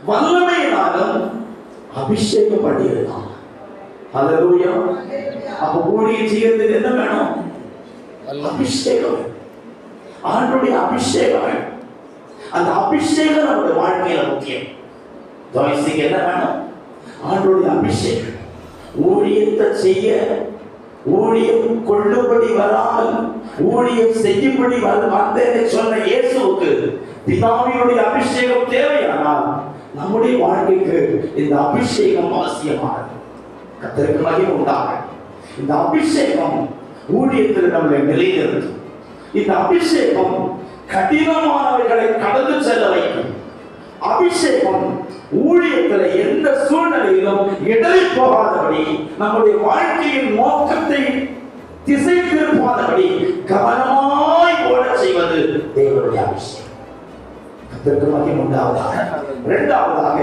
வல்லமையினாலும் அபிஷேகம் பண்ணியிருக்கான். ஹல்லேலூயா. அப்ப ஊழிய ஜீவத்துக்கு என்ன வேணும்? அபிஷேகம். ஆண்டவருடைய அபிஷேகம். அந்த அபிஷேகம் நம்முடைய வாழ்க்கையில முக்கியம். ஜாய்ஸுக்கு என்ன வேணும்? ஆண்டவருடைய அபிஷேகம். ஊழியத்தை செய்ய, ஊழியம் கொள்ளும்படி வராமல் ஊழியம் செய்யும்படி வந்தேன்னு சொன்ன இயேசுவுக்கு பிதாவினுடைய அபிஷேகம் தேவையானால் நம்முடைய வாழ்க்கைக்கு இந்த அபிஷேகம் அவசியமானது. கர்த்தருக்கு மகிமை உண்டாக. இந்த அபிஷேகம் ஊழியத்தில் நம்மளை நிலைநிறுத்தும். இந்த அபிஷேகம் கடினமானவைகளை கடந்து செல்ல வைக்கும். அபிஷேகம் ஊழியத்தில் எந்த சூழ்நிலையிலும் இடறி போகாதபடி, நம்முடைய வாழ்க்கையின் நோக்கத்தை திசை திருப்பாதபடி கவனமாய் ஓட செய்வது தேவனுடைய அபிஷேகம். கர்த்தருக்கு மகிமை உண்டாவதாக. இரண்டாவதாக